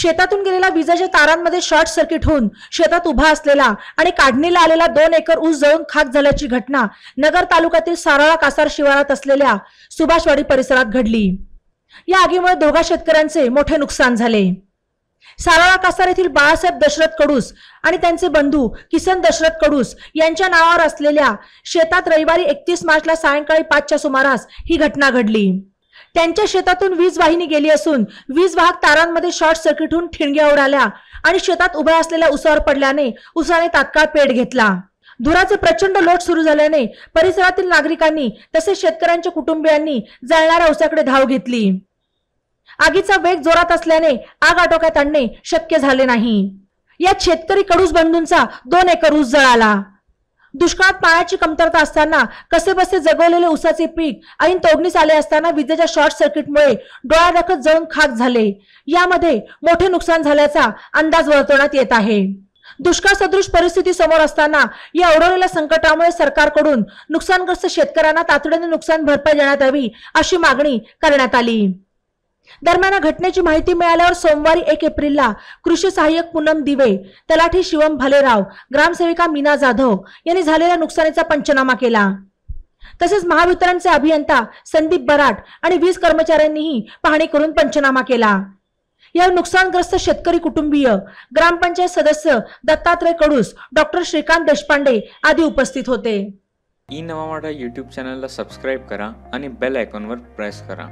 शेतातून गेलेल्या विजेच्या तारांमध्ये शॉर्ट सर्किट होऊन शेतात उभा असलेला आणि काढणीला आलेला 2 एकर ऊस जळून खाक झाल्याची घटना नगर तालुक्यातील साराळा कासार शिवारात असलेल्या सुभाषवाडी परिसरात घडली। या आगीमुळे दोघा शेतकऱ्यांचे मोठे नुकसान झाले। साराळा कासार येथील बाळासाहेब दशरथ कडूस आणि त्यांचे बंधू किसन दशरथ कडूस यांच्या नावावर असलेल्या शेतात रविवारी 31 मार्चला सायंकाळी 5च्या सुमारास ही घटना घडली। त्यांच्या शेतातून वीज वाहिनी गेली असून वीज वाहक तारांमध्ये शॉर्ट सर्किट होऊन ठिणग्या उडाल्या आणि शेतात उभ्या असलेल्या उसावर पडल्याने उसाने तात्काळ पेट घेतला। धुराचे प्रचंड लोट सुरू झाल्याने परिसरातील नागरिकांनी तसेच शेतकऱ्यांच्या कुटुंबियांनी जळणाऱ्या उसाकडे धाव घेतली। आगीचा वेग जोरात असल्याने आग आटोक्यात आणणे शक्य झाले नाही। यात शेतकरी कडूस बंधूंचा 2 एकर ऊस जळाला। दुष्काळात पाण्याची कमतरता असताना कसेबसे जगवलेले ऊसाचे पीक ऐन तोडणीस आले असताना विजेच्या शॉर्ट सर्किटमुळे डोळ्यादेखत जळून खाक झाले। यामध्ये मोठे नुकसान झाल्याचा अंदाज वर्तवण्यात येत आहे। दुष्काळ सदृश परिस्थिती समोर असताना या ओढवलेल्या संकटामुळे सरकारकडून नुकसानग्रस्त शेतकऱ्यांना तातडीने नुकसान भरपाई देण्यात यावी अशी मागणी करण्यात आली। दरम्यान घटनेची माहिती मिळाल्यावर सोमवारी 1 एप्रिलला कृषी सहाय्यक पूनम दिवे, तलाठी शिवम भालेराव, ग्रामसेविका मीना जाधव यांनी झालेल्या नुकसानीचा पंचनामा केला। तसेच महावितरणचे अभियंता संदीप बराट आणि वीज कर्मचाऱ्यांनीही पाहणी करून पंचनामा केला। या नुकसानग्रस्त शेतकरी कुटुंबीय, ग्रामपंचायत सदस्य दत्तात्रय कडूस, डॉक्टर श्रीकांत देशपांडे आदी उपस्थित होते। ई नवा मराठा यूट्यूब चॅनलला सबस्क्राइब करा आणि बेल आयकॉनवर प्रेस करा।